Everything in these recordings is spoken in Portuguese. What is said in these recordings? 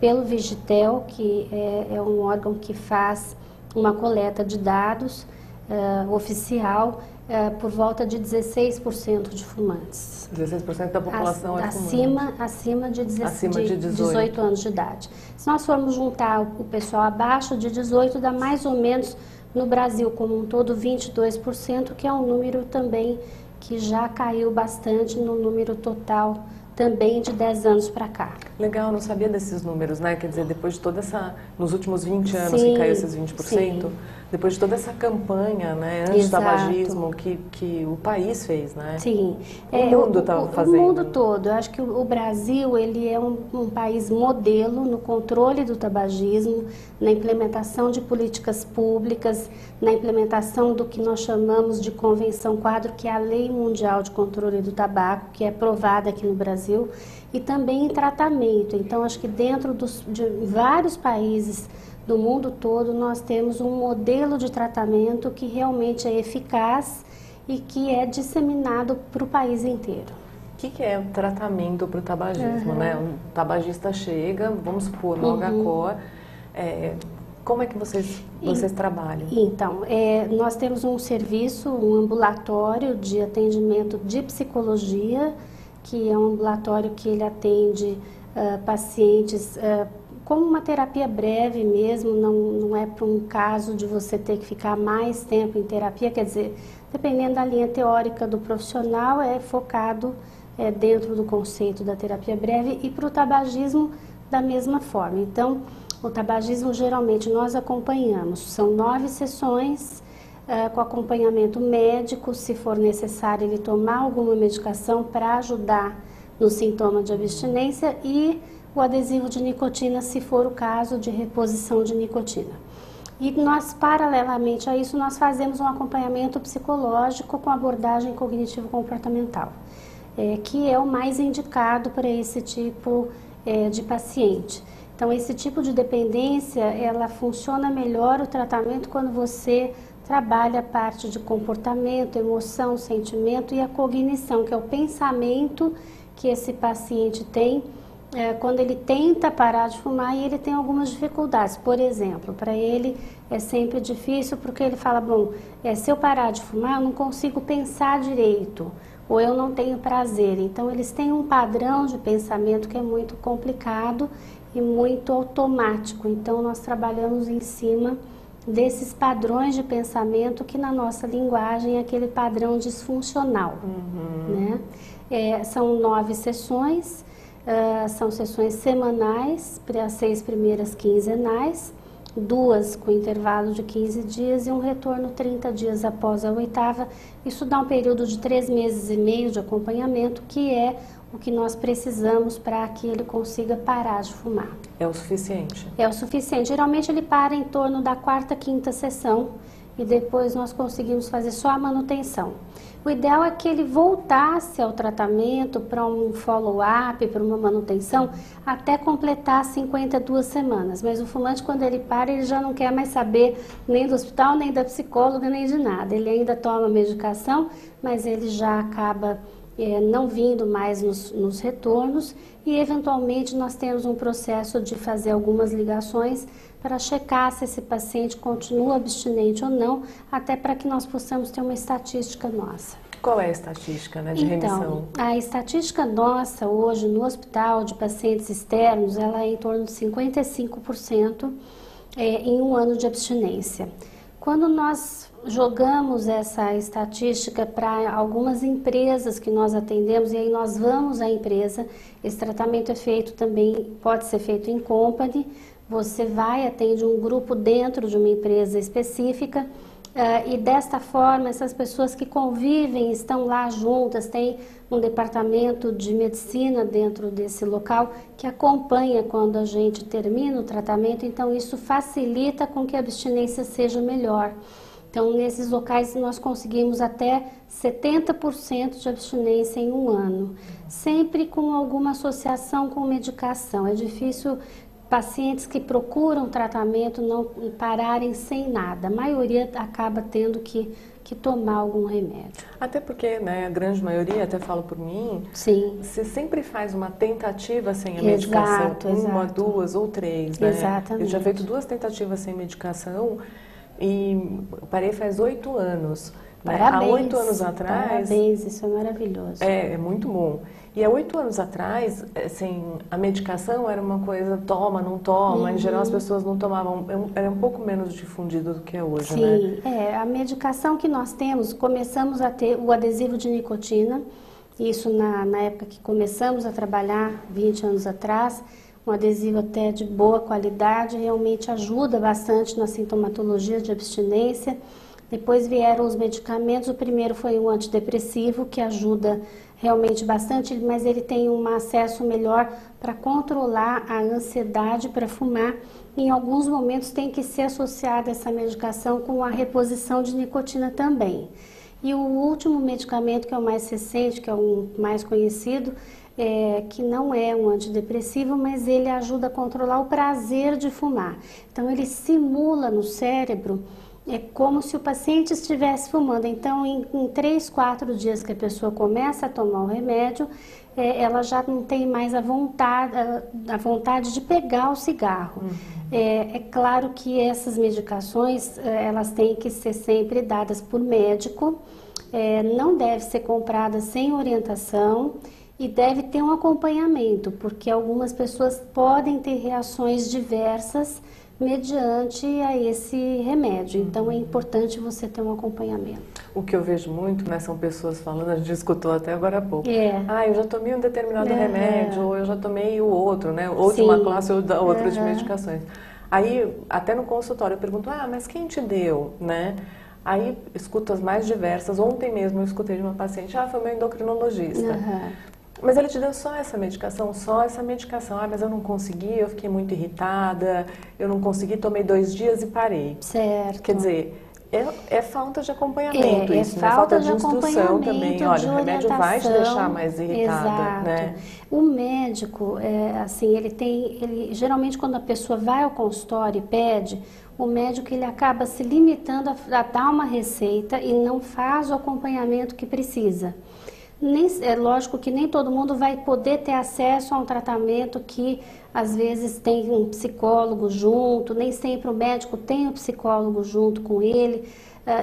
Pelo Vigitel, que é um órgão que faz uma coleta de dados oficial, por volta de 16% de fumantes. 16% da população é fumante? Acima de 18 anos de idade. Se nós formos juntar o pessoal abaixo de 18, dá mais ou menos, no Brasil como um todo, 22%, que é um número também que já caiu bastante no número total também de 10 anos para cá. Legal, não sabia desses números, né? Quer dizer, depois de toda essa, nos últimos 20 anos que caiu esses 20%, sim. Depois de toda essa campanha, né, anti-tabagismo que o país fez, né? Sim. O mundo estava fazendo. O mundo todo. Eu acho que o Brasil, ele é um país modelo no controle do tabagismo, na implementação de políticas públicas, na implementação do que nós chamamos de Convenção Quadro, que é a Lei Mundial de Controle do Tabaco, que é aprovada aqui no Brasil, e também em tratamento. Então, acho que dentro de vários países do mundo todo, nós temos um modelo de tratamento que realmente é eficaz e que é disseminado para o país inteiro. O que é o tratamento para o tabagismo, né? Um tabagista chega, vamos supor, no HCOR, como é que vocês trabalham? Então, nós temos um serviço, um ambulatório de atendimento de psicologia, que é um ambulatório que ele atende pacientes como uma terapia breve mesmo, não é para um caso de você ter que ficar mais tempo em terapia, quer dizer, dependendo da linha teórica do profissional, é focado dentro do conceito da terapia breve, e para o tabagismo da mesma forma. Então, o tabagismo geralmente nós acompanhamos, são 9 sessões, com acompanhamento médico, se for necessário ele tomar alguma medicação para ajudar no sintoma de abstinência, e o adesivo de nicotina, se for o caso de reposição de nicotina. E nós, paralelamente a isso, nós fazemos um acompanhamento psicológico com abordagem cognitivo-comportamental, que é o mais indicado para esse tipo de paciente. Então, esse tipo de dependência, ela funciona melhor o tratamento quando você trabalha a parte de comportamento, emoção, sentimento e a cognição, que é o pensamento que esse paciente tem quando ele tenta parar de fumar e ele tem algumas dificuldades. Por exemplo, para ele é sempre difícil porque ele fala, bom, se eu parar de fumar eu não consigo pensar direito, ou eu não tenho prazer. Então eles têm um padrão de pensamento que é muito complicado e muito automático. Então nós trabalhamos em cima desses padrões de pensamento que na nossa linguagem é aquele padrão disfuncional. Né? São 9 sessões, são sessões semanais, para as 6 primeiras quinzenais, 2 com intervalo de 15 dias e um retorno 30 dias após a 8ª. Isso dá um período de 3 meses e meio de acompanhamento, que é o que nós precisamos para que ele consiga parar de fumar. É o suficiente? É o suficiente. Geralmente ele para em torno da 4ª, 5ª sessão e depois nós conseguimos fazer só a manutenção. O ideal é que ele voltasse ao tratamento para um follow-up, para uma manutenção, até completar 52 semanas. Mas o fumante, quando ele para, ele já não quer mais saber nem do hospital, nem da psicóloga, nem de nada. Ele ainda toma medicação, mas ele já acaba não vindo mais nos retornos, e eventualmente nós temos um processo de fazer algumas ligações para checar se esse paciente continua abstinente ou não, até para que nós possamos ter uma estatística nossa. Qual é a estatística, né, de remissão? A estatística nossa hoje no hospital de pacientes externos, ela é em torno de 55% em um ano de abstinência. Quando nós jogamos essa estatística para algumas empresas que nós atendemos, e aí nós vamos à empresa, esse tratamento é feito também, pode ser feito em company, você vai, atende um grupo dentro de uma empresa específica, E desta forma, essas pessoas que convivem, estão lá juntas, tem um departamento de medicina dentro desse local que acompanha quando a gente termina o tratamento, então isso facilita com que a abstinência seja melhor. Então, nesses locais nós conseguimos até 70% de abstinência em um ano, sempre com alguma associação com medicação. É difícil pacientes que procuram tratamento não pararem sem nada. A maioria acaba tendo que tomar algum remédio. Até porque, né, a grande maioria, até falo por mim, sim, você sempre faz uma tentativa sem a medicação, uma, duas ou três, né? Exatamente. Eu já feito 2 tentativas sem medicação e parei faz 8 anos. Parabéns, há 8 anos atrás... Parabéns, isso é maravilhoso. É muito bom. E há 8 anos atrás, assim, a medicação era uma coisa, toma, não toma, em geral as pessoas não tomavam, era um pouco menos difundido do que é hoje, sim, né? A medicação que nós temos, começamos a ter o adesivo de nicotina, isso na época que começamos a trabalhar, 20 anos atrás, um adesivo até de boa qualidade, realmente ajuda bastante na sintomatologia de abstinência. Depois vieram os medicamentos, o primeiro foi um antidepressivo, que ajuda realmente bastante, mas ele tem um acesso melhor para controlar a ansiedade para fumar. Em alguns momentos tem que ser associada essa medicação com a reposição de nicotina também. E o último medicamento, que é o mais recente, que é o mais conhecido, que não é um antidepressivo, mas ele ajuda a controlar o prazer de fumar. Então ele simula no cérebro, é como se o paciente estivesse fumando. Então, em 3, 4 dias que a pessoa começa a tomar o remédio, ela já não tem mais a vontade de pegar o cigarro. É claro que essas medicações, elas têm que ser sempre dadas por médico, não deve ser comprada sem orientação e deve ter um acompanhamento, porque algumas pessoas podem ter reações diversas mediante a esse remédio. Então é importante você ter um acompanhamento. O que eu vejo muito, né, são pessoas falando, a gente escutou até agora há pouco. Eu já tomei um determinado remédio, ou eu já tomei o outro, né? Ou de uma classe ou da outra de medicações. Aí, até no consultório, eu pergunto, mas quem te deu, né? Aí, escuto as mais diversas. Ontem mesmo eu escutei de uma paciente, foi meu endocrinologista. Mas ele te deu só essa medicação, mas eu não consegui, eu fiquei muito irritada, eu não consegui, tomei 2 dias e parei. Certo. Quer dizer, é falta de acompanhamento isso, né? Falta de instrução também. Olha, o remédio vai te deixar mais irritada, exato, né? O médico, assim, ele geralmente quando a pessoa vai ao consultório e pede, o médico ele acaba se limitando a dar uma receita e não faz o acompanhamento que precisa. É lógico que nem todo mundo vai poder ter acesso a um tratamento que às vezes tem um psicólogo junto, nem sempre o médico tem um psicólogo junto com ele,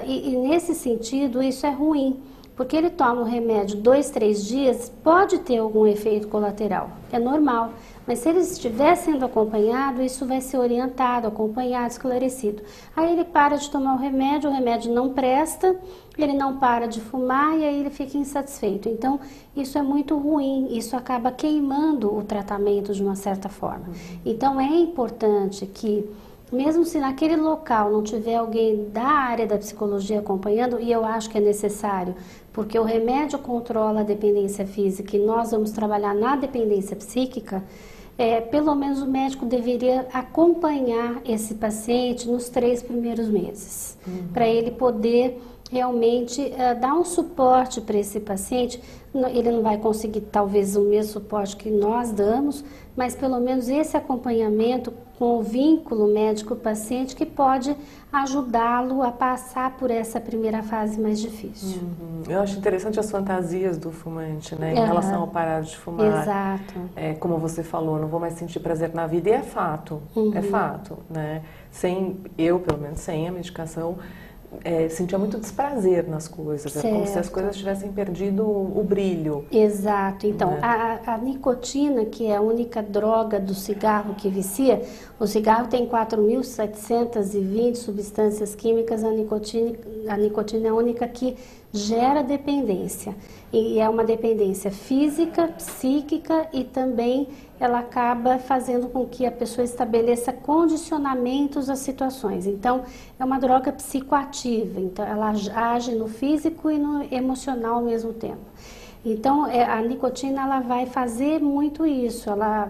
e nesse sentido isso é ruim, porque ele toma o remédio 2, 3 dias, pode ter algum efeito colateral, é normal, mas se ele estiver sendo acompanhado, isso vai ser orientado, acompanhado, esclarecido. Aí ele para de tomar o remédio não presta, ele não para de fumar e aí ele fica insatisfeito. Então, isso é muito ruim, isso acaba queimando o tratamento de uma certa forma. Então, é importante que, mesmo se naquele local não tiver alguém da área da psicologia acompanhando, e eu acho que é necessário, porque o remédio controla a dependência física e nós vamos trabalhar na dependência psíquica, pelo menos o médico deveria acompanhar esse paciente nos 3 primeiros meses, para ele poder realmente dar um suporte para esse paciente. Ele não vai conseguir talvez o mesmo suporte que nós damos, mas pelo menos esse acompanhamento com o vínculo médico-paciente que pode ajudá-lo a passar por essa primeira fase mais difícil. Eu acho interessante as fantasias do fumante, né, em relação ao parar de fumar. Exato. Como você falou, não vou mais sentir prazer na vida, e é fato, né? Eu, pelo menos, sem a medicação, sentia muito desprazer nas coisas, é como se as coisas tivessem perdido o brilho. Exato. Então, a nicotina, que é a única droga do cigarro que vicia, o cigarro tem 4.720 substâncias químicas, a nicotina é a única que gera dependência. E é uma dependência física, psíquica e também ela acaba fazendo com que a pessoa estabeleça condicionamentos às situações. Então, é uma droga psicoativa, então ela age no físico e no emocional ao mesmo tempo. Então, a nicotina ela vai fazer muito isso, ela,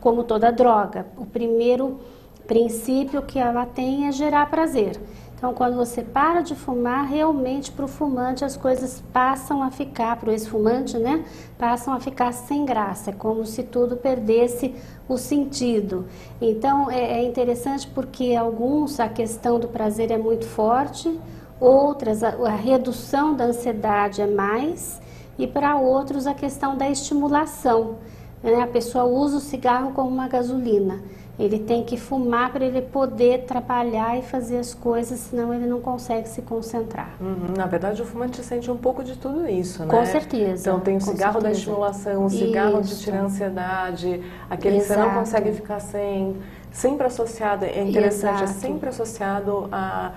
como toda droga, o primeiro princípio que ela tem é gerar prazer. Então, quando você para de fumar, realmente para o fumante as coisas passam a ficar, para o ex-fumante, né? Passam a ficar sem graça, é como se tudo perdesse o sentido. Então, é interessante porque alguns a questão do prazer é muito forte, outras a redução da ansiedade é mais, e para outros a questão da estimulação, né? A pessoa usa o cigarro como uma gasolina. Ele tem que fumar para ele poder trabalhar e fazer as coisas, senão ele não consegue se concentrar. Na verdade, o fumante sente um pouco de tudo isso, né? Com certeza. Então, tem o cigarro da estimulação, o cigarro de tirar a ansiedade, aquele que você não consegue ficar sem, sempre associado, é interessante, é sempre associado a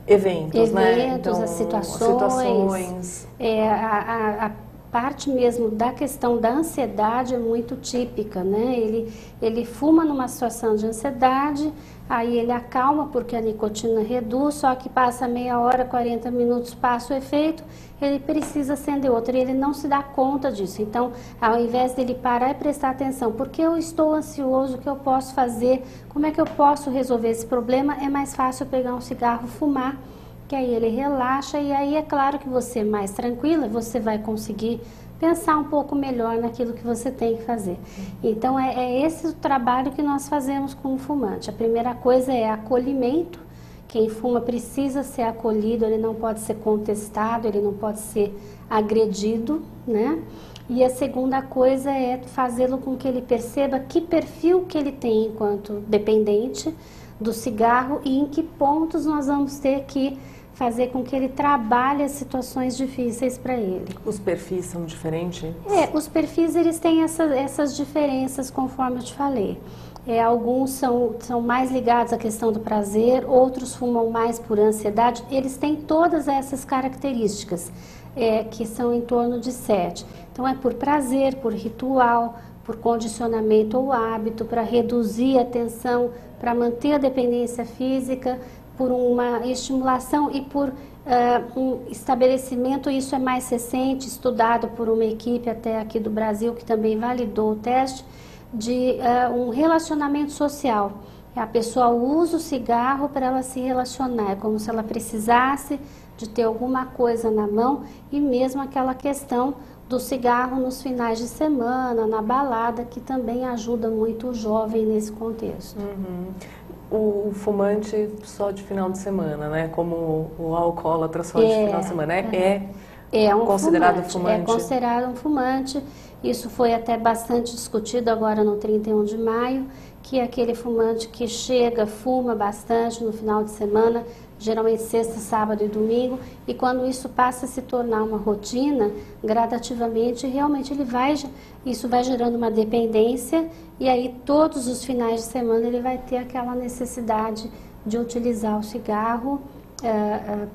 eventos, né? Então, a situações. A parte mesmo da questão da ansiedade é muito típica, né? Ele fuma numa situação de ansiedade, aí ele acalma porque a nicotina reduz, só que passa meia hora, 40 minutos, passa o efeito, ele precisa acender outra e ele não se dá conta disso. Então, ao invés dele parar e prestar atenção, porque eu estou ansioso, o que eu posso fazer, como é que eu posso resolver esse problema, é mais fácil pegar um cigarro, fumar, que aí ele relaxa e aí é claro que você mais tranquila, você vai conseguir pensar um pouco melhor naquilo que você tem que fazer. Então é esse o trabalho que nós fazemos com o fumante. A primeira coisa é acolhimento, quem fuma precisa ser acolhido, ele não pode ser contestado, ele não pode ser agredido, né? E a segunda coisa é fazê-lo com que ele perceba que perfil que ele tem enquanto dependente do cigarro e em que pontos nós vamos ter que fazer com que ele trabalhe as situações difíceis para ele. Os perfis são diferentes? Os perfis eles têm essas diferenças conforme eu te falei. Alguns são mais ligados à questão do prazer, outros fumam mais por ansiedade. Eles têm todas essas características, que são em torno de 7. Então é por prazer, por ritual, por condicionamento ou hábito, para reduzir a tensão, para manter a dependência física, por uma estimulação e por um estabelecimento, isso é mais recente, estudado por uma equipe até aqui do Brasil, que também validou o teste, de um relacionamento social. A pessoa usa o cigarro para ela se relacionar, é como se ela precisasse de ter alguma coisa na mão e mesmo aquela questão do cigarro nos finais de semana, na balada, que também ajuda muito o jovem nesse contexto. O fumante só de final de semana, né? Como o alcoólatra só de final de semana. É um considerado fumante? É considerado um fumante. Isso foi até bastante discutido agora no 31 de maio, que é aquele fumante que chega, fuma bastante no final de semana, geralmente sexta, sábado e domingo, e quando isso passa a se tornar uma rotina, gradativamente, realmente isso vai gerando uma dependência, e aí todos os finais de semana ele vai ter aquela necessidade de utilizar o cigarro,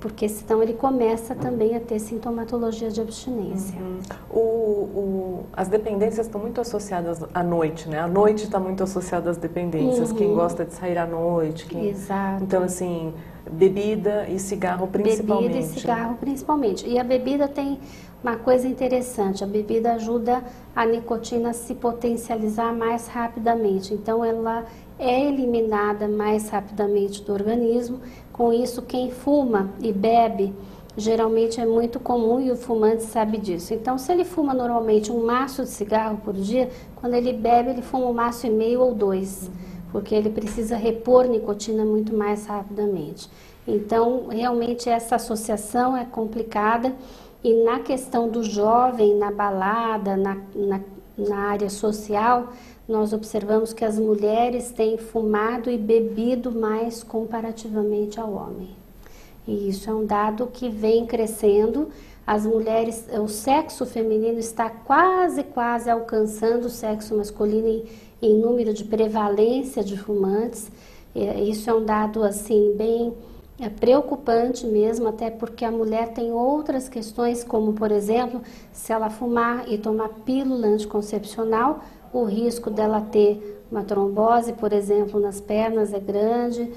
porque senão ele começa também a ter sintomatologia de abstinência. As dependências estão muito associadas à noite, né? A noite está muito associada às dependências, quem gosta de sair à noite. Exato. Então, assim, bebida e cigarro principalmente. Bebida e cigarro principalmente. E a bebida tem uma coisa interessante, a bebida ajuda a nicotina a se potencializar mais rapidamente, então ela é eliminada mais rapidamente do organismo. Com isso, quem fuma e bebe, geralmente é muito comum e o fumante sabe disso. Então, se ele fuma normalmente um maço de cigarro por dia, quando ele bebe, ele fuma 1,5 maço ou 2, porque ele precisa repor nicotina muito mais rapidamente. Então, realmente essa associação é complicada e na questão do jovem, na balada, na área social, nós observamos que as mulheres têm fumado e bebido mais comparativamente ao homem. E isso é um dado que vem crescendo. As mulheres, o sexo feminino está quase alcançando o sexo masculino em número de prevalência de fumantes. Isso é um dado assim bem é preocupante mesmo, até porque a mulher tem outras questões, como, por exemplo, se ela fumar e tomar pílula anticoncepcional, o risco dela ter uma trombose, por exemplo, nas pernas é grande,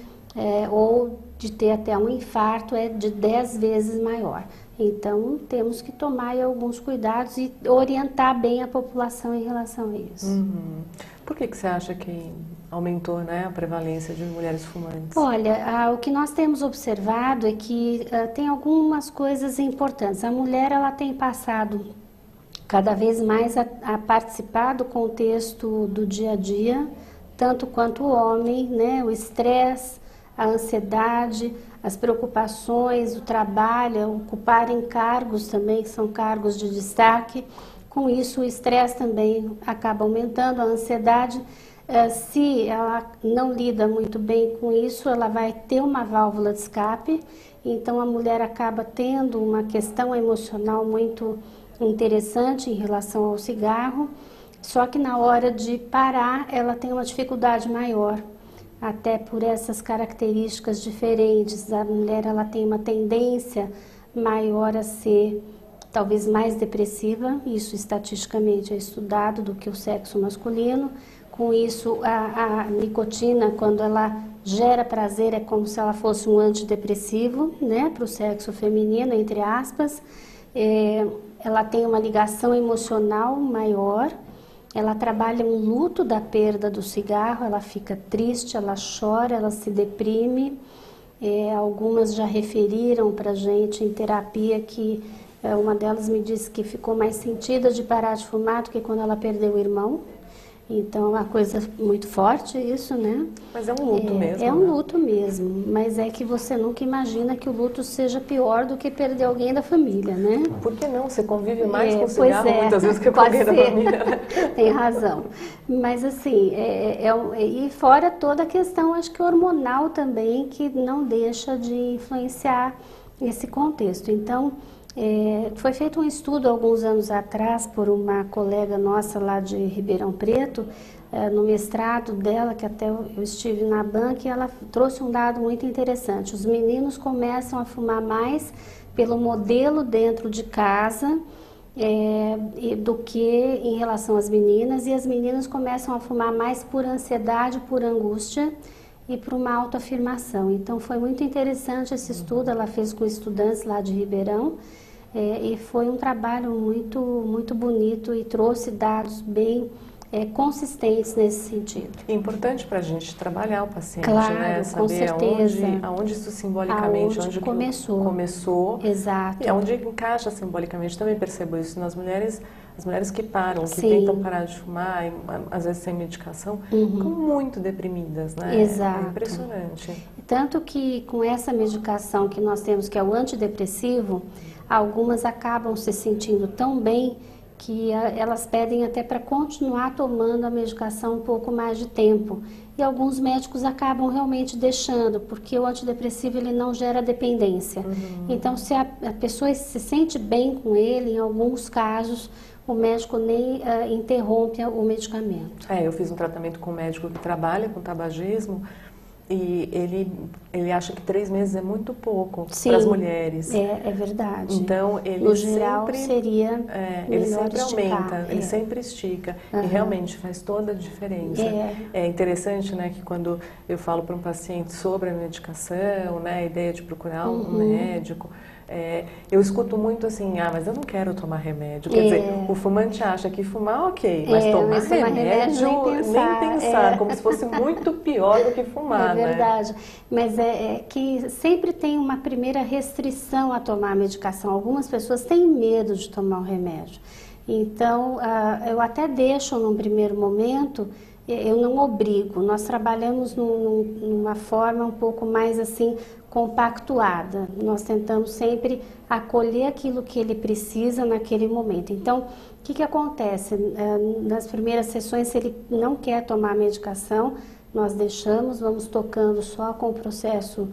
ou de ter até um infarto é de 10 vezes maior. Então, temos que tomar alguns cuidados e orientar bem a população em relação a isso. Uhum. Por que você acha que aumentou, né, a prevalência de mulheres fumantes? Olha, o que nós temos observado é que tem algumas coisas importantes. A mulher ela tem passado cada vez mais a participar do contexto do dia a dia, tanto quanto o homem, né? O estresse, a ansiedade, as preocupações, o trabalho, ocuparem cargos também, que são cargos de destaque. Com isso, o estresse também acaba aumentando, a ansiedade. Se ela não lida muito bem com isso, ela vai ter uma válvula de escape. Então, a mulher acaba tendo uma questão emocional muito interessante em relação ao cigarro. Só que na hora de parar, ela tem uma dificuldade maior. Até por essas características diferentes, a mulher ela tem uma tendência maior a ser talvez mais depressiva, isso estatisticamente é estudado, do que o sexo masculino. Com isso, a nicotina, quando ela gera prazer, é como se ela fosse um antidepressivo, né, para o sexo feminino, entre aspas. Ela tem uma ligação emocional maior. Ela trabalha um luto da perda do cigarro, ela fica triste, ela chora, ela se deprime. Algumas já referiram para a gente em terapia que uma delas me disse que ficou mais sentida de parar de fumar do que quando ela perdeu o irmão. Então, é uma coisa muito forte isso, né? Mas é um luto mesmo, É um luto mesmo, mas é que você nunca imagina que o luto seja pior do que perder alguém da família, né? Por que não? Você convive mais com o cigarro muitas vezes que com alguém da família, né? Tem razão. Mas assim, e fora toda a questão, acho que hormonal também, que não deixa de influenciar esse contexto. Então, foi feito um estudo alguns anos atrás por uma colega nossa lá de Ribeirão Preto, no mestrado dela, que até eu estive na banca, e ela trouxe um dado muito interessante. Os meninos começam a fumar mais pelo modelo dentro de casa do que em relação às meninas, e as meninas começam a fumar mais por ansiedade, por angústia e por uma autoafirmação. Então foi muito interessante esse estudo, ela fez com estudantes lá de Ribeirão, e foi um trabalho muito, muito bonito e trouxe dados bem consistentes nesse sentido. É importante para a gente trabalhar o paciente, claro, né? Saber aonde isso simbolicamente, onde começou. Exato. E aonde encaixa simbolicamente. Também percebo isso nas mulheres, as mulheres que param, que Sim. tentam parar de fumar, às vezes sem medicação, ficam muito deprimidas, né? Exato. É impressionante. Tanto que com essa medicação que nós temos, que é o antidepressivo, algumas acabam se sentindo tão bem que elas pedem até para continuar tomando a medicação um pouco mais de tempo. E alguns médicos acabam realmente deixando, porque o antidepressivo ele não gera dependência. Então, se a pessoa se sente bem com ele, em alguns casos, o médico nem interrompe o medicamento. Eu fiz um tratamento com um médico que trabalha com tabagismo, e ele acha que 3 meses é muito pouco para as mulheres. É verdade. Então, ele no geral, seria ele sempre esticar, aumenta, ele sempre estica. E realmente faz toda a diferença. É interessante, né, que quando eu falo para um paciente sobre a medicação, né, a ideia de procurar um médico, eu escuto muito assim, mas eu não quero tomar remédio. Quer dizer, o fumante acha que fumar ok, mas tomar remédio nem pensar, como se fosse muito pior do que fumar, É verdade, né? Mas é que sempre tem uma primeira restrição a tomar a medicação. Algumas pessoas têm medo de tomar o remédio. Então, eu até deixo num primeiro momento, eu não obrigo. Nós trabalhamos numa forma um pouco mais assim, compactuada. Nós tentamos sempre acolher aquilo que ele precisa naquele momento. Então, o que acontece? Nas primeiras sessões, se ele não quer tomar a medicação, nós deixamos, vamos tocando só com o processo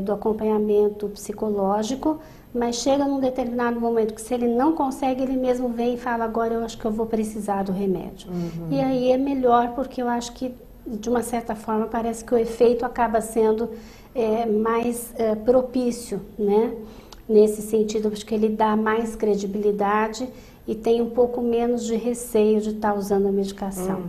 do acompanhamento psicológico, mas chega num determinado momento que se ele não consegue, ele mesmo vem e fala, agora eu acho que eu vou precisar do remédio. E aí é melhor, porque eu acho que de uma certa forma, parece que o efeito acaba sendo mais propício, né? Nesse sentido, acho que ele dá mais credibilidade e tem um pouco menos de receio de estar usando a medicação.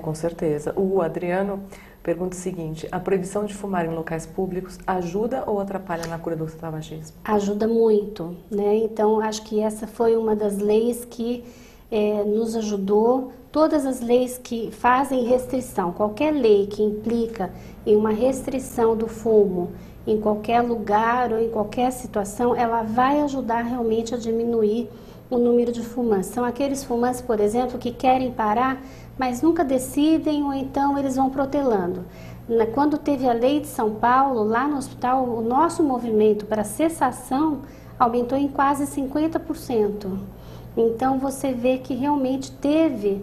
Com certeza. O Adriano pergunta o seguinte: a proibição de fumar em locais públicos ajuda ou atrapalha na cura do tabagismo? Ajuda muito, né? Então, acho que essa foi uma das leis que nos ajudou. Todas as leis que fazem restrição, qualquer lei que implica em uma restrição do fumo em qualquer lugar ou em qualquer situação, ela vai ajudar realmente a diminuir o número de fumantes. São aqueles fumantes, por exemplo, que querem parar, mas nunca decidem ou então eles vão protelando. Quando teve a lei de São Paulo, lá no hospital, o nosso movimento para cessação aumentou em quase 50%. Então, você vê que realmente teve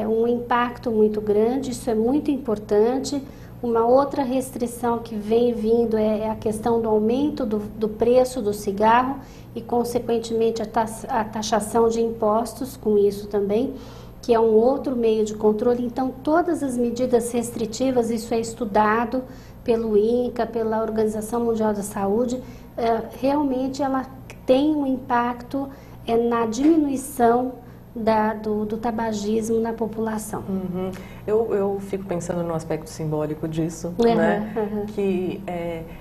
um impacto muito grande, isso é muito importante. Uma outra restrição que vem vindo é a questão do aumento do preço do cigarro e, consequentemente, a taxação de impostos com isso também, que é um outro meio de controle. Então, todas as medidas restritivas, isso é estudado pelo INCA, pela Organização Mundial da Saúde, realmente ela tem um impacto na diminuição do tabagismo na população. Eu fico pensando no aspecto simbólico disso, né? Que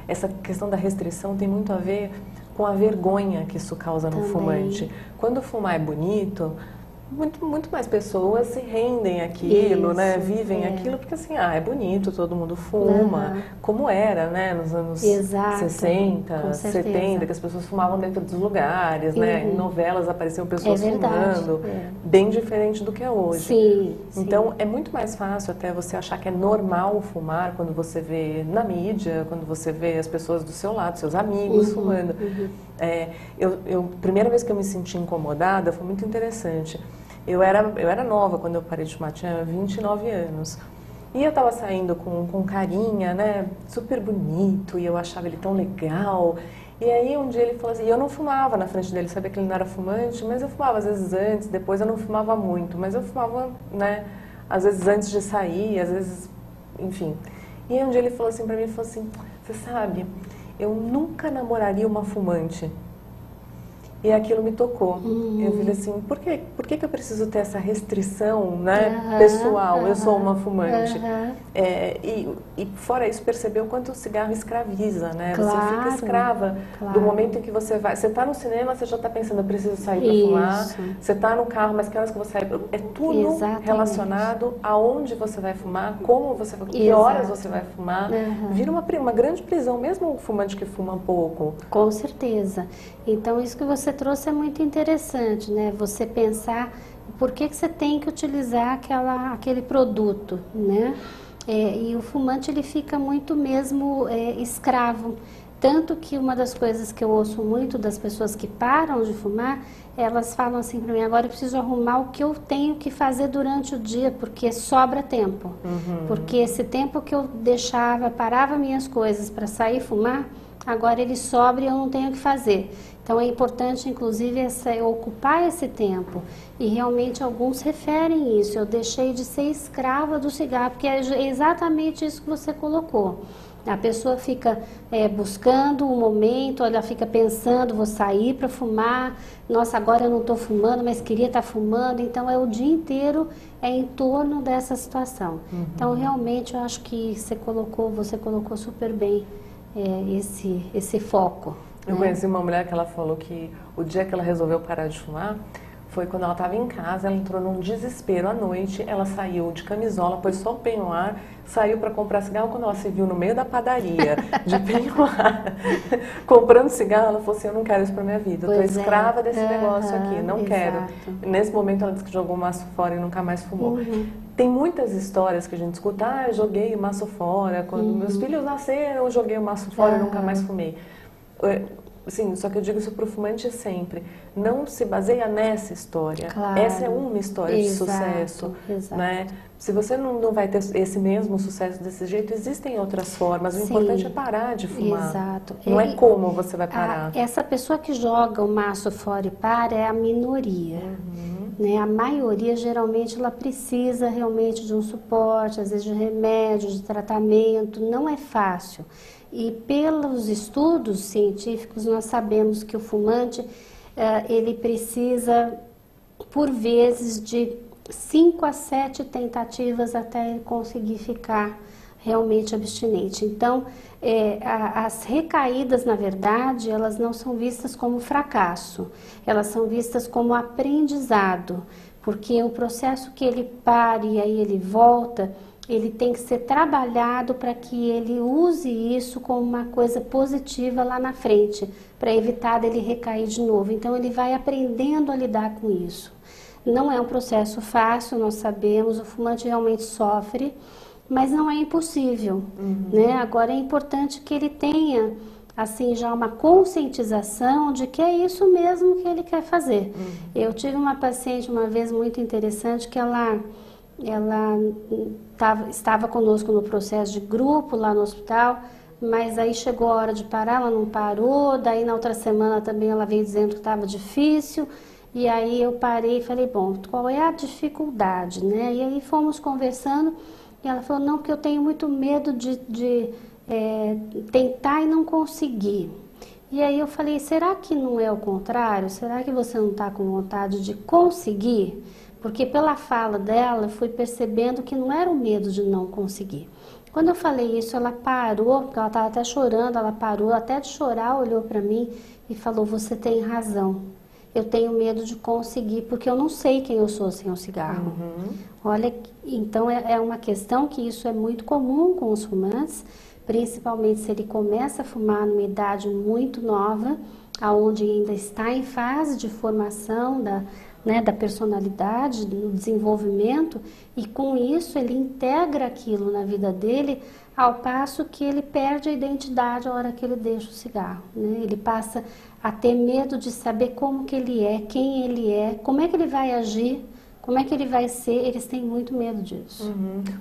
essa questão da restrição tem muito a ver com a vergonha que isso causa no fumante. Quando fumar é bonito, muito mais pessoas se rendem àquilo, isso, né? Vivem aquilo, porque assim, é bonito, todo mundo fuma, como era, né? Nos anos 60, 70, que as pessoas fumavam dentro dos lugares, né? Em novelas apareciam pessoas fumando, bem diferente do que é hoje. Sim, então, é muito mais fácil até você achar que é normal fumar quando você vê na mídia, quando você vê as pessoas do seu lado, seus amigos fumando. Primeira vez que eu me senti incomodada foi muito interessante. Eu era nova quando eu parei de fumar, tinha 29 anos. E eu estava saindo com carinha, né, super bonito, e eu achava ele tão legal. E aí um dia ele falou assim, e eu não fumava na frente dele, sabia que ele não era fumante, mas eu fumava às vezes antes, depois eu não fumava muito, mas eu fumava, né, às vezes antes de sair, às vezes, enfim. E aí um dia ele falou assim pra mim, ele falou assim, você sabe, eu nunca namoraria uma fumante. E aquilo me tocou. Eu falei assim, por que eu preciso ter essa restrição, né, pessoal? Eu sou uma fumante. E fora isso, percebeu o quanto o cigarro escraviza, né? Você fica escrava do momento em que você vai... Você está no cinema, você já está pensando, eu preciso sair para fumar. Você está no carro, mas que horas que você vai... É tudo relacionado aonde você vai fumar, como você vai... Que horas você vai fumar. Vira uma grande prisão, mesmo o fumante que fuma pouco. Com certeza. Então, isso que você trouxe é muito interessante, né? Você pensar por que você tem que utilizar aquele produto, né? E o fumante, ele fica muito mesmo escravo. Tanto que uma das coisas que eu ouço muito das pessoas que param de fumar, elas falam assim para mim, agora eu preciso arrumar o que eu tenho que fazer durante o dia, porque sobra tempo. Porque esse tempo que eu parava minhas coisas para sair fumar, agora ele sobra e eu não tenho o que fazer. Então é importante, inclusive, ocupar esse tempo. E realmente alguns referem isso. Eu deixei de ser escrava do cigarro, porque é exatamente isso que você colocou. A pessoa fica buscando um momento, ela fica pensando, vou sair para fumar, nossa, agora eu não estou fumando, mas queria estar fumando. Então o dia inteiro em torno dessa situação. Então realmente eu acho que você colocou super bem esse foco. Eu conheci uma mulher que ela falou que o dia que ela resolveu parar de fumar foi quando ela estava em casa, ela entrou num desespero à noite, ela saiu de camisola, pôs só o penhoar, saiu para comprar cigarro, quando ela se viu no meio da padaria, de penhoar, comprando cigarro, ela falou assim, eu não quero isso para minha vida, eu estou escrava desse negócio aqui, não quero. Nesse momento ela disse que jogou o maço fora e nunca mais fumou. Tem muitas histórias que a gente escuta, eu joguei o maço fora, quando meus filhos nasceram, eu joguei o maço fora e nunca mais fumei. Sim, só que eu digo isso para o fumante sempre. Não se baseia nessa história. Essa é uma história de sucesso. Né? Se você não vai ter esse mesmo sucesso desse jeito, existem outras formas. O importante é parar de fumar. Não é como você vai parar. Essa pessoa que joga o maço fora e para é a minoria. né? A maioria, geralmente, ela precisa realmente de um suporte, às vezes de remédio, de tratamento, não é fácil. E pelos estudos científicos, nós sabemos que o fumante, ele precisa, por vezes, de 5 a 7 tentativas até ele conseguir ficar realmente abstinente. Então, as recaídas, na verdade, elas não são vistas como fracasso, elas são vistas como aprendizado, porque o processo que ele para e aí ele volta, ele tem que ser trabalhado para que ele use isso como uma coisa positiva lá na frente, para evitar dele recair de novo. Então, ele vai aprendendo a lidar com isso. Não é um processo fácil, nós sabemos, o fumante realmente sofre, mas não é impossível, né? Agora é importante que ele tenha, assim, já uma conscientização de que é isso mesmo que ele quer fazer. Eu tive uma paciente uma vez muito interessante que ela estava conosco no processo de grupo lá no hospital, mas aí chegou a hora de parar, ela não parou, daí na outra semana também ela veio dizendo que estava difícil, e aí eu parei e falei, bom, qual é a dificuldade, né? E aí fomos conversando, e ela falou, não, porque eu tenho muito medo de tentar e não conseguir. E aí eu falei, será que não é o contrário? Será que você não está com vontade de conseguir? Porque pela fala dela, eu fui percebendo que não era o medo de não conseguir. Quando eu falei isso, ela parou, porque ela estava até chorando, ela parou até de chorar, olhou para mim e falou, você tem razão. Eu tenho medo de conseguir, porque eu não sei quem eu sou sem o cigarro. Olha, então é uma questão que isso é muito comum com os fumantes, principalmente se ele começa a fumar numa idade muito nova, aonde ainda está em fase de formação da personalidade, do desenvolvimento, e com isso ele integra aquilo na vida dele, ao passo que ele perde a identidade a hora que ele deixa o cigarro, né? Ele passa a ter medo de saber como que ele é, quem ele é, como é que ele vai agir, como é que ele vai ser, eles têm muito medo disso.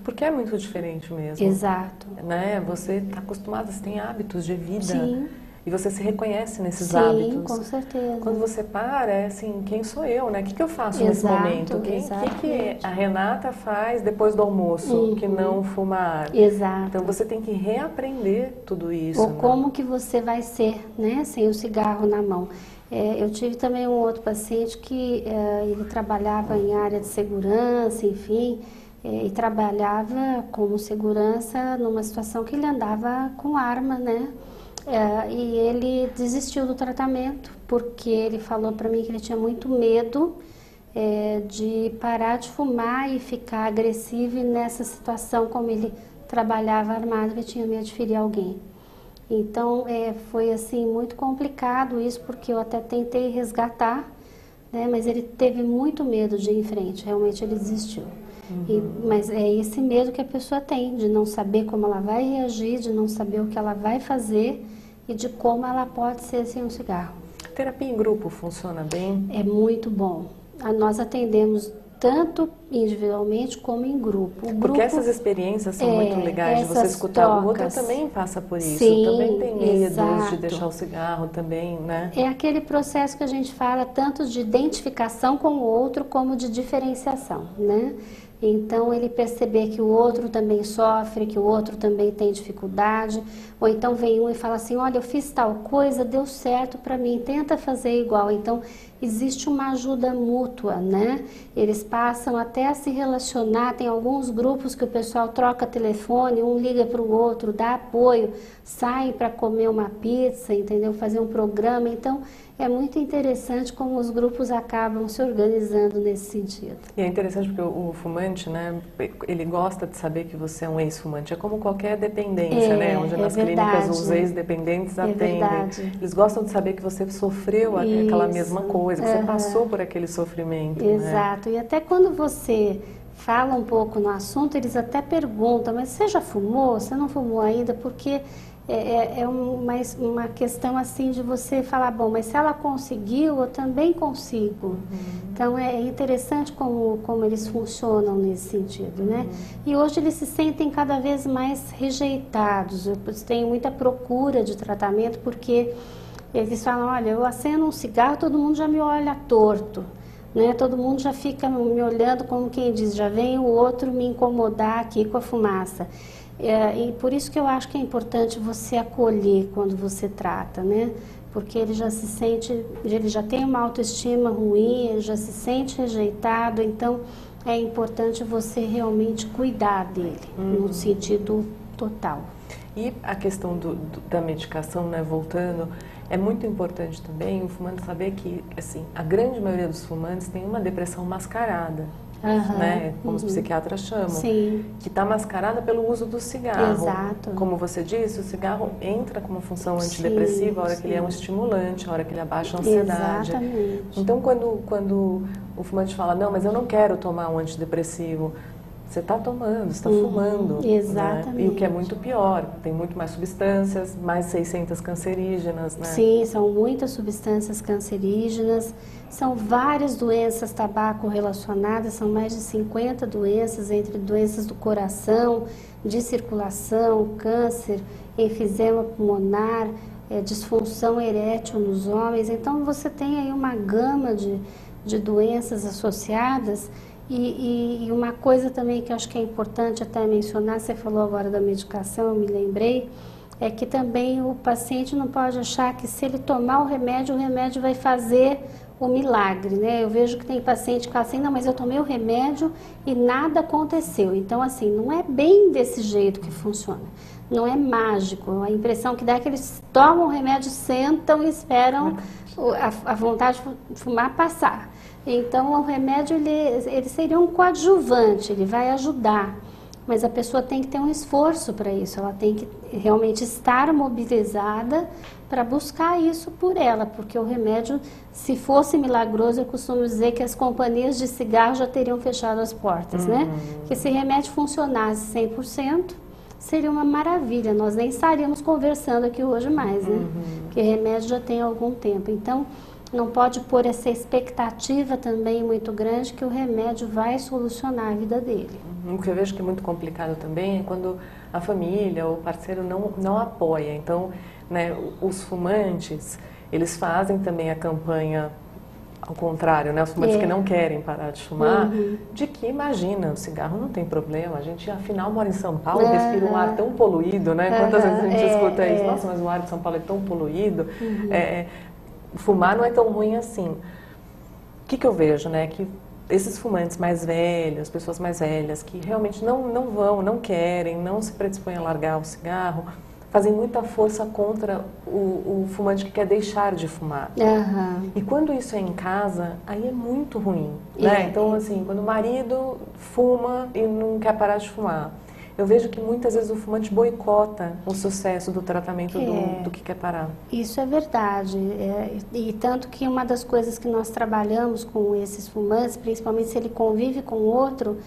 Porque é muito diferente mesmo. Exato. Né? Você está acostumado, você tem hábitos de vida. Sim. E você se reconhece nesses hábitos. Sim, com certeza. Quando você para, é assim, quem sou eu, né? O que eu faço nesse Exato, momento? O que a Renata faz depois do almoço, que não fumar? Exato. Então você tem que reaprender tudo isso. Ou né? como que você vai ser, né? Sem o cigarro na mão. Eu tive também um outro paciente que ele trabalhava em área de segurança, enfim, e trabalhava como segurança numa situação que ele andava com arma, né? E ele desistiu do tratamento porque ele falou para mim que ele tinha muito medo de parar de fumar e ficar agressivo, e nessa situação, como ele trabalhava armado, ele tinha medo de ferir alguém. Então foi assim muito complicado isso, porque eu até tentei resgatar, né, mas ele teve muito medo de ir em frente, realmente ele desistiu. Mas é esse medo que a pessoa tem, de não saber como ela vai reagir, de não saber o que ela vai fazer e de como ela pode ser sem um cigarro. Terapia em grupo funciona bem? É muito bom. Nós atendemos tanto individualmente como em grupo. Porque essas experiências são muito legais de você escutar. O outro também passa por isso, sim, também tem medo exato. de deixar o cigarro também, né? É aquele processo que a gente fala tanto de identificação com o outro como de diferenciação, né? Então, ele perceber que o outro também sofre, que o outro também tem dificuldade, ou então vem um e fala assim, olha, eu fiz tal coisa, deu certo para mim, tenta fazer igual. Então, existe uma ajuda mútua, né? Eles passam até a se relacionar, tem alguns grupos que o pessoal troca telefone, um liga para o outro, dá apoio, sai para comer uma pizza, entendeu? Fazer um programa. Então, é muito interessante como os grupos acabam se organizando nesse sentido. E é interessante porque o fumante, né, ele gosta de saber que você é um ex-fumante. É como qualquer dependência, né? Onde nas clínicas os ex-dependentes atendem. Verdade. Eles gostam de saber que você sofreu aquela mesma coisa, que você passou por aquele sofrimento. Exato. Né? E até quando você fala um pouco no assunto, eles até perguntam, mas você já fumou? Você não fumou ainda? Porque é uma questão assim de você falar, bom, mas se ela conseguiu, eu também consigo. Então é interessante como eles funcionam nesse sentido, né? E hoje eles se sentem cada vez mais rejeitados. Eu tenho muita procura de tratamento porque eles falam, olha, eu acendo um cigarro, todo mundo já me olha torto. né? Todo mundo já fica me olhando como quem diz, já vem o outro me incomodar aqui com a fumaça. E por isso que eu acho que é importante você acolher quando você trata, né? Porque ele já se sente, ele já tem uma autoestima ruim, ele já se sente rejeitado, então é importante você realmente cuidar dele, no sentido total. E a questão da medicação, né, voltando, é muito importante também o fumante saber que, assim, a grande maioria dos fumantes tem uma depressão mascarada. Né? Como os psiquiatras chamam, Sim. que está mascarada pelo uso do cigarro. Exato. Como você disse, o cigarro entra como função antidepressiva a hora que ele é um estimulante, a hora que ele abaixa a ansiedade. Exatamente. Então, quando o fumante fala, não, mas eu não quero tomar um antidepressivo, você está tomando, você está fumando. Exatamente. Né? E o que é muito pior, tem muito mais substâncias, mais 600 cancerígenas, né? Sim, são muitas substâncias cancerígenas, são várias doenças tabaco relacionadas, são mais de 50 doenças, entre doenças do coração, de circulação, câncer, enfisema pulmonar, disfunção erétil nos homens. Então você tem aí uma gama de doenças associadas. E uma coisa também que eu acho que é importante até mencionar, você falou agora da medicação, eu me lembrei, é que também o paciente não pode achar que se ele tomar o remédio vai fazer o milagre, né? Eu vejo que tem paciente que fala assim, não, mas eu tomei o remédio e nada aconteceu. Então, assim, não é bem desse jeito que funciona. Não é mágico. A impressão que dá é que eles tomam o remédio, sentam e esperam a vontade de fumar passar. Então, o remédio, ele seria um coadjuvante, ele vai ajudar. Mas a pessoa tem que ter um esforço para isso, ela tem que realmente estar mobilizada para buscar isso por ela, porque o remédio, se fosse milagroso, eu costumo dizer que as companhias de cigarro já teriam fechado as portas, né? Que se remédio funcionasse 100%, seria uma maravilha, nós nem estaríamos conversando aqui hoje mais, né? Porque remédio já tem algum tempo, então não pode pôr essa expectativa também muito grande que o remédio vai solucionar a vida dele. O que eu vejo que é muito complicado também é quando a família ou o parceiro não apoia. Então, né, os fumantes, eles fazem também a campanha ao contrário, né? Os fumantes que não querem parar de fumar, de que, imagina, o cigarro não tem problema, a gente afinal mora em São Paulo, respira um ar tão poluído, né? Quantas vezes a gente escuta isso, nossa, mas o ar de São Paulo é tão poluído, fumar não é tão ruim assim. O que eu vejo, né? Que esses fumantes mais velhos, pessoas mais velhas, que realmente não querem, não se predispõem a largar o cigarro, fazem muita força contra o fumante que quer deixar de fumar. E quando isso é em casa, aí é muito ruim, né? Então, assim, quando o marido fuma e não quer parar de fumar, eu vejo que muitas vezes o fumante boicota o sucesso do tratamento do que quer parar. Isso é verdade. E tanto que uma das coisas que nós trabalhamos com esses fumantes, principalmente se ele convive com outro,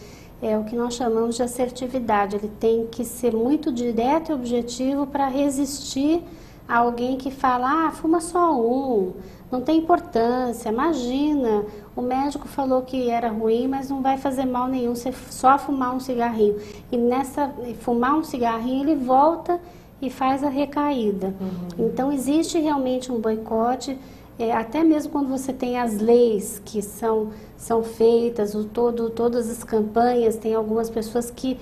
é o que nós chamamos de assertividade. Ele tem que ser muito direto e objetivo para resistir a alguém que fala, fuma só um, não tem importância, imagina, o médico falou que era ruim, mas não vai fazer mal nenhum, você só fumar um cigarrinho. E fumar um cigarrinho, ele volta e faz a recaída. Então, existe realmente um boicote, até mesmo quando você tem as leis que são feitas, todas as campanhas, tem algumas pessoas que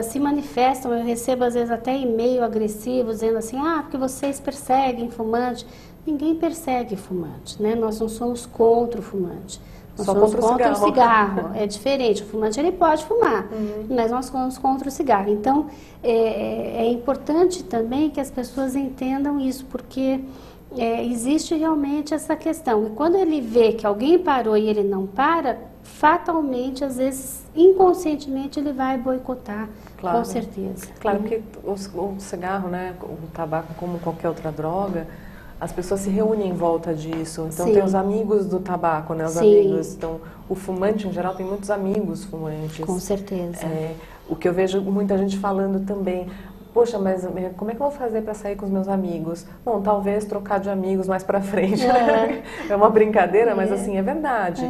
se manifestam, eu recebo às vezes até e-mail agressivo, dizendo assim, porque vocês perseguem fumante. Ninguém persegue fumante, né? Nós não somos contra o fumante. Nós somos contra o cigarro. É diferente, o fumante ele pode fumar, mas nós somos contra o cigarro. Então, é importante também que as pessoas entendam isso, porque existe realmente essa questão. E quando ele vê que alguém parou e ele não para, fatalmente, às vezes, inconscientemente, ele vai boicotar, com certeza. Claro que o cigarro, né, o tabaco, como qualquer outra droga, as pessoas se reúnem em volta disso. Então, tem os amigos do tabaco, né, os amigos. Então, o fumante, em geral, tem muitos amigos fumantes. Com certeza. O que eu vejo muita gente falando também, poxa, mas como é que eu vou fazer para sair com os meus amigos? Bom, talvez trocar de amigos mais para frente. É uma brincadeira, mas assim, é verdade.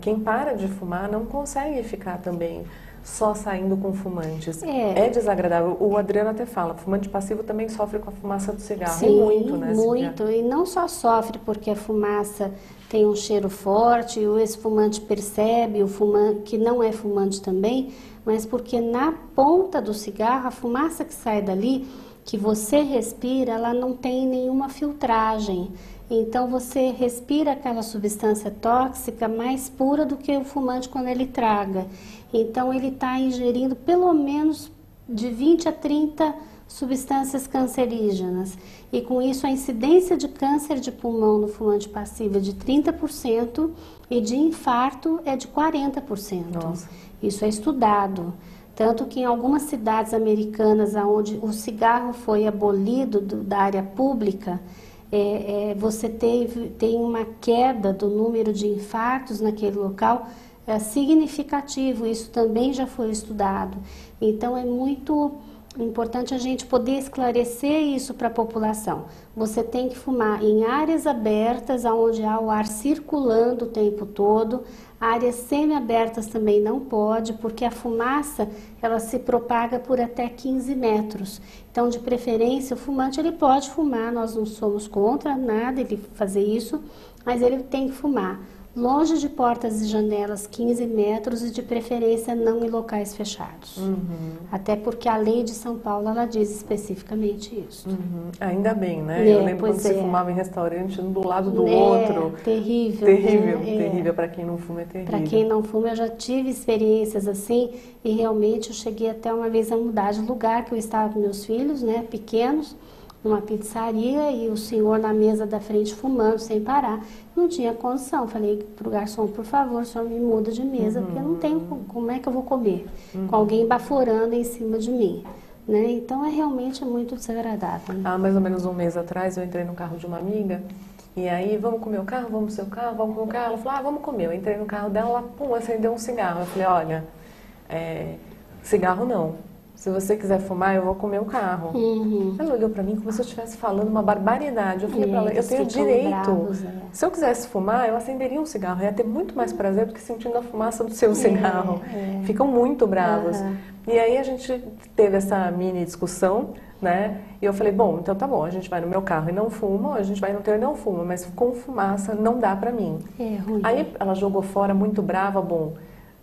Quem para de fumar não consegue ficar também só saindo com fumantes. É desagradável. O Adriano até fala, fumante passivo também sofre com a fumaça do cigarro. Sim, muito, né? Muito. E não só sofre porque a fumaça tem um cheiro forte, o ex-fumante percebe, o fumante que não é fumante também, mas porque na ponta do cigarro, a fumaça que sai dali, que você respira, ela não tem nenhuma filtragem. Então você respira aquela substância tóxica mais pura do que o fumante quando ele traga. Então ele está ingerindo pelo menos de 20 a 30 substâncias cancerígenas. E com isso a incidência de câncer de pulmão no fumante passivo é de 30% e de infarto é de 40%. Nossa. Isso é estudado. Tanto que em algumas cidades americanas onde o cigarro foi abolido da área pública, você tem uma queda do número de infartos naquele local significativo. Isso também já foi estudado. Então é muito importante a gente poder esclarecer isso para a população. Você tem que fumar em áreas abertas, onde há o ar circulando o tempo todo. Áreas semi-abertas também não pode, porque a fumaça ela se propaga por até 15 metros. Então, de preferência, o fumante ele pode fumar, nós não somos contra nada ele fazer isso, mas ele tem que fumar longe de portas e janelas 15 metros e de preferência não em locais fechados. Até porque a lei de São Paulo ela diz especificamente isso. Ainda bem, né? Eu lembro quando você fumava em restaurante um do lado do outro. Terrível. Terrível, terrível. Para quem não fuma é terrível. Para quem não fuma eu já tive experiências assim e realmente eu cheguei até uma vez a mudar de lugar, que eu estava com meus filhos, né, pequenos, numa pizzaria e o senhor na mesa da frente fumando sem parar. Não tinha condição. Falei pro garçom, por favor, o senhor me muda de mesa, porque eu não tenho como é que eu vou comer com alguém baforando em cima de mim. Né? Então é realmente muito desagradável. Há mais ou menos um mês atrás eu entrei no carro de uma amiga e aí, vamos comer o carro, vamos pro seu carro, vamos comer o carro. Ela falou, vamos comer. Eu entrei no carro dela, ela pum, acendeu um cigarro. Eu falei, olha, cigarro não. Se você quiser fumar, eu vou comer o carro. Ela olhou pra mim como se eu estivesse falando uma barbaridade. Eu falei pra ela, eu tenho direito. Bravos, Se eu quisesse fumar, eu acenderia um cigarro. Eu ia ter muito mais prazer do que sentindo a fumaça do seu cigarro. Ficam muito bravos. E aí a gente teve essa mini discussão, né? E eu falei, bom, então tá bom, a gente vai no meu carro e não fuma, ou a gente vai no teu e não fuma, mas com fumaça não dá pra mim. Ruim. Aí ela jogou fora muito brava, bom...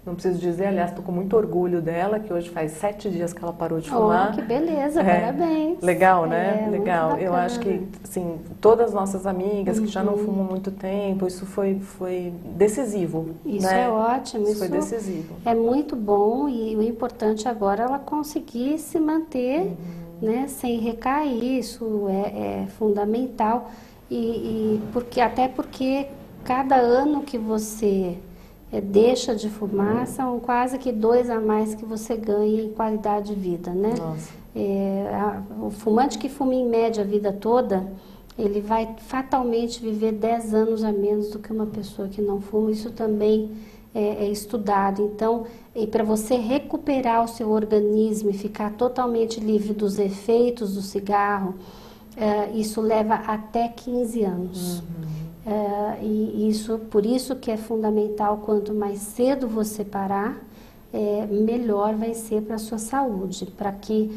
Não preciso dizer, aliás, estou com muito orgulho dela, que hoje faz 7 dias que ela parou de fumar. Que beleza, parabéns. Legal, né? Legal. Eu acho que, assim, todas as nossas amigas que já não fumam há muito tempo, isso foi decisivo. Isso né? é ótimo. Isso foi decisivo. É muito bom e o importante agora é ela conseguir se manter, né, sem recair, isso é fundamental. Até porque cada ano que você... deixa de fumar, são quase que 2 a mais que você ganha em qualidade de vida, né? Nossa. O fumante que fuma em média a vida toda, ele vai fatalmente viver 10 anos a menos do que uma pessoa que não fuma. Isso também é estudado. Então, para você recuperar o seu organismo e ficar totalmente livre dos efeitos do cigarro, isso leva até 15 anos. Por isso que é fundamental, quanto mais cedo você parar, melhor vai ser para a sua saúde, para que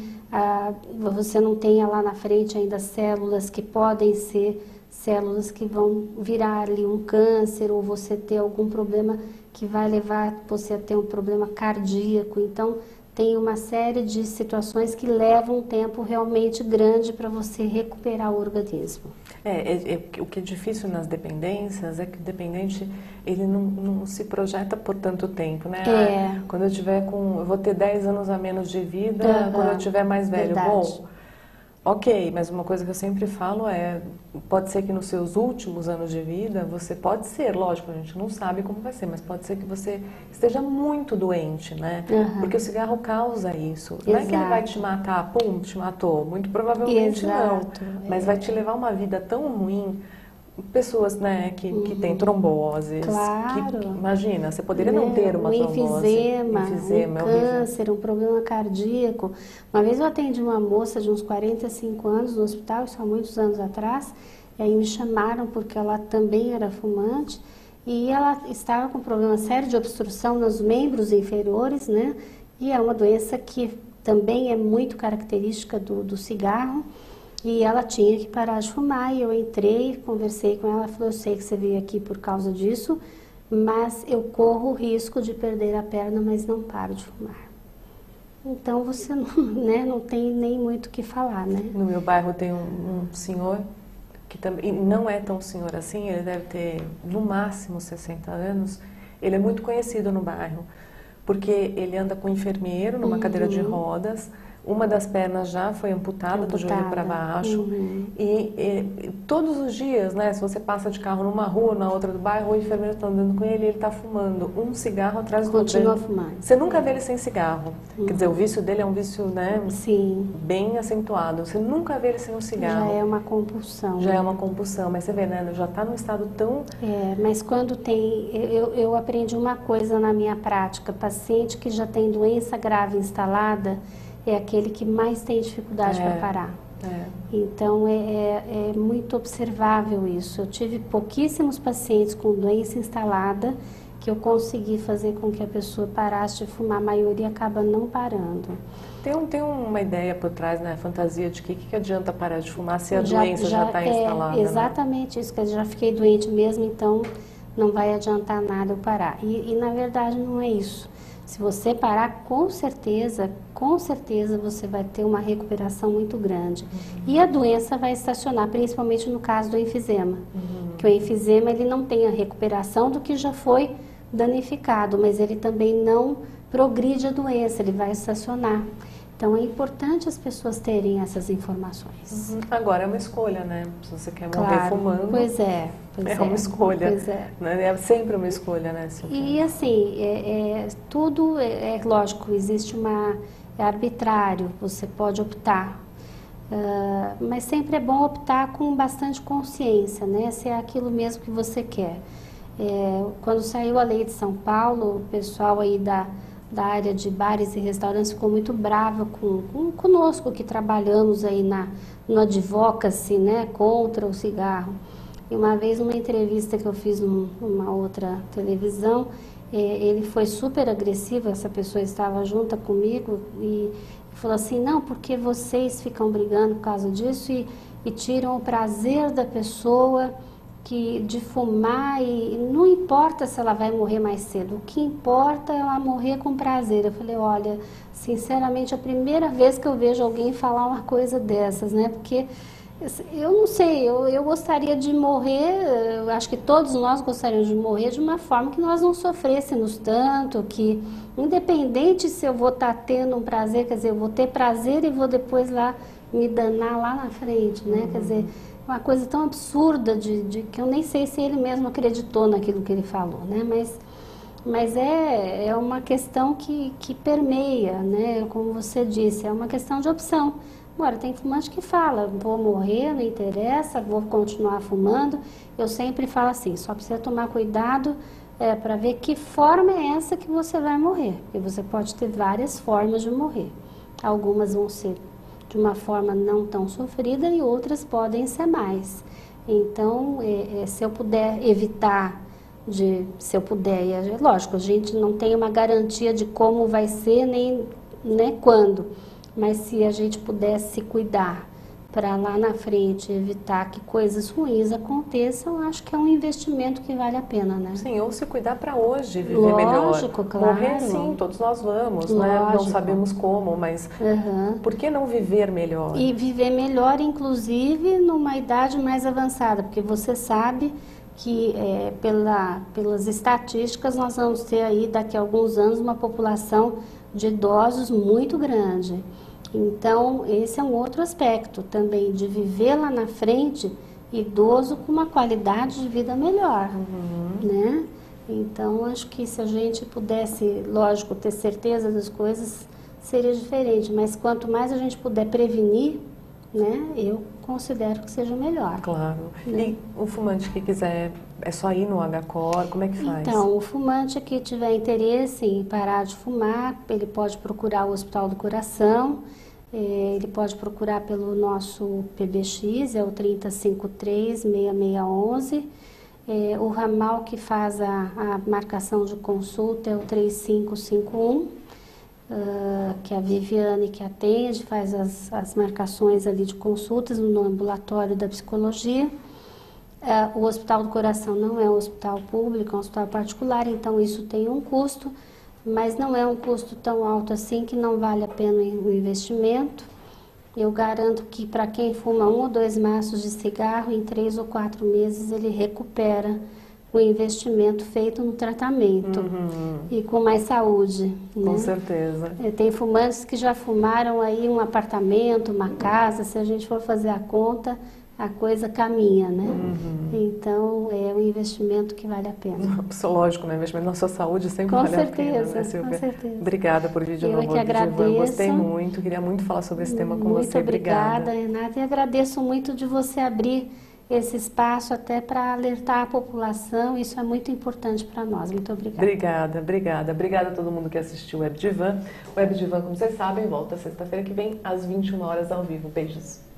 você não tenha lá na frente ainda células que podem ser células que vão virar ali um câncer, ou você ter algum problema que vai levar você a ter um problema cardíaco. Então, tem uma série de situações que levam um tempo realmente grande para você recuperar o organismo. O que é difícil nas dependências é que o dependente ele não se projeta por tanto tempo, né? Quando eu vou ter 10 anos a menos de vida, quando eu tiver mais velho. Verdade. Bom, ok, mas uma coisa que eu sempre falo pode ser que nos seus últimos anos de vida, você pode ser, lógico, a gente não sabe como vai ser, mas pode ser que você esteja muito doente, né? Porque o cigarro causa isso. Não é que ele vai te matar, pum, te matou. Muito provavelmente não. Mas vai te levar uma vida tão ruim. Pessoas, né, que têm tromboses. Claro. Imagina, você poderia não ter uma trombose. Enfisema, um câncer, um problema cardíaco. Uma vez eu atendi uma moça de uns 45 anos no hospital, isso há muitos anos atrás, e aí me chamaram porque ela também era fumante, e ela estava com um problema sério de obstrução nos membros inferiores, né? E é uma doença que também é muito característica do cigarro, e ela tinha que parar de fumar, e eu entrei, conversei com ela, falou, eu sei que você veio aqui por causa disso, mas eu corro o risco de perder a perna, mas não paro de fumar. Então você não, né, não tem nem muito o que falar, né? No meu bairro tem um senhor que também não é tão senhor assim, ele deve ter no máximo 60 anos, ele é muito conhecido no bairro, porque ele anda com um enfermeiro numa cadeira de rodas, uma das pernas já foi amputada do joelho para baixo, e todos os dias, né, se você passa de carro numa rua, na outra do bairro, o enfermeiro está andando com ele e ele está fumando um cigarro atrás do outro. Continua fumando. Você nunca vê ele sem cigarro. Quer dizer, o vício dele é um vício, né, bem acentuado. Você nunca vê ele sem um cigarro. Já é uma compulsão. Já é uma compulsão, mas você vê, né, já está num estado tão... Mas quando tem... Eu aprendi uma coisa na minha prática, paciente que já tem doença grave instalada, é aquele que mais tem dificuldade para parar. Então, é muito observável isso. Eu tive pouquíssimos pacientes com doença instalada que eu consegui fazer com que a pessoa parasse de fumar. A maioria acaba não parando. Tem uma ideia por trás, né? Fantasia de que adianta parar de fumar se a doença já está instalada. Exatamente isso, que eu já fiquei doente mesmo, então não vai adiantar nada eu parar. E na verdade não é isso. Se você parar, com certeza você vai ter uma recuperação muito grande. E a doença vai estacionar, principalmente no caso do enfisema. Que o enfisema, ele não tem a recuperação do que já foi danificado, mas ele também não progride a doença, ele vai estacionar. Então é importante as pessoas terem essas informações. Agora é uma escolha, né? Se você quer morrer fumando. Pois é. Uma escolha. Pois é. Né? É sempre uma escolha, né? E assim, tudo é lógico, existe é arbitrário, você pode optar. Mas sempre é bom optar com bastante consciência, né? Se é aquilo mesmo que você quer. Quando saiu a lei de São Paulo, o pessoal aí da área de bares e restaurantes ficou muito brava conosco que trabalhamos aí no advocacy, né, contra o cigarro. E uma vez, numa entrevista que eu fiz numa outra televisão, ele foi super agressivo, essa pessoa estava junto comigo e falou assim, não, porque vocês ficam brigando por causa disso e tiram o prazer da pessoa de fumar, e não importa se ela vai morrer mais cedo, o que importa é ela morrer com prazer. Eu falei, olha, sinceramente, é a primeira vez que eu vejo alguém falar uma coisa dessas, né? Porque eu não sei, eu gostaria de morrer, eu acho que todos nós gostaríamos de morrer de uma forma que nós não sofrêssemos tanto, que independente se eu vou estar tendo um prazer, quer dizer, eu vou ter prazer e vou depois lá me danar lá na frente, né? Quer dizer, uma coisa tão absurda de que eu nem sei se ele mesmo acreditou naquilo que ele falou, né? Mas é uma questão que permeia, né? Como você disse, é uma questão de opção. Agora, tem fumante que fala, vou morrer, não interessa, vou continuar fumando. Eu sempre falo assim, só precisa tomar cuidado para ver que forma é essa que você vai morrer. Porque você pode ter várias formas de morrer. Algumas vão ser de uma forma não tão sofrida e outras podem ser mais. Então, se eu puder evitar, se eu puder, lógico, a gente não tem uma garantia de como vai ser, nem quando, mas se a gente pudesse se cuidar para lá na frente evitar que coisas ruins aconteçam, eu acho que é um investimento que vale a pena, né? Sim, ou se cuidar para hoje, viver melhor. Lógico, claro. Morrer, sim, todos nós vamos, né? Não sabemos como, mas por que não viver melhor? E viver melhor, inclusive, numa idade mais avançada, porque você sabe que pelas estatísticas nós vamos ter aí daqui a alguns anos uma população de idosos muito grande. Então, esse é um outro aspecto também, de viver lá na frente, idoso com uma qualidade de vida melhor, né? Então, acho que se a gente pudesse, lógico, ter certeza das coisas, seria diferente. Mas quanto mais a gente puder prevenir, né, eu considero que seja melhor. Claro. Né? E o fumante que quiser, é só ir no HCOR, como é que faz? Então, o fumante que tiver interesse em parar de fumar, ele pode procurar o Hospital do Coração, ele pode procurar pelo nosso PBX, é o 3053-6611. O ramal que faz a marcação de consulta é o 3551. que é a Viviane que atende, faz as marcações ali de consultas no ambulatório da psicologia. O Hospital do Coração não é um hospital público, é um hospital particular, então isso tem um custo, mas não é um custo tão alto assim que não vale a pena o investimento. Eu garanto que para quem fuma 1 ou 2 maços de cigarro, em 3 ou 4 meses ele recupera o investimento feito no tratamento e com mais saúde. Com né? certeza. Tem fumantes que já fumaram aí um apartamento, uma casa, se a gente for fazer a conta, a coisa caminha, né? Então, é um investimento que vale a pena. Lógico, né? Investimento na sua saúde sempre vale a pena, né, Silvia? Com certeza. Obrigada por vir de novo. Eu que agradeço. Eu gostei muito, queria muito falar sobre esse tema com você. Muito obrigada, Renata, e agradeço muito de você abrir esse espaço até para alertar a população, isso é muito importante para nós. Muito obrigada. Obrigada. Obrigada a todo mundo que assistiu o Web Divan. O Web Divan, como vocês sabem, volta sexta-feira que vem às 21 horas ao vivo. Beijos.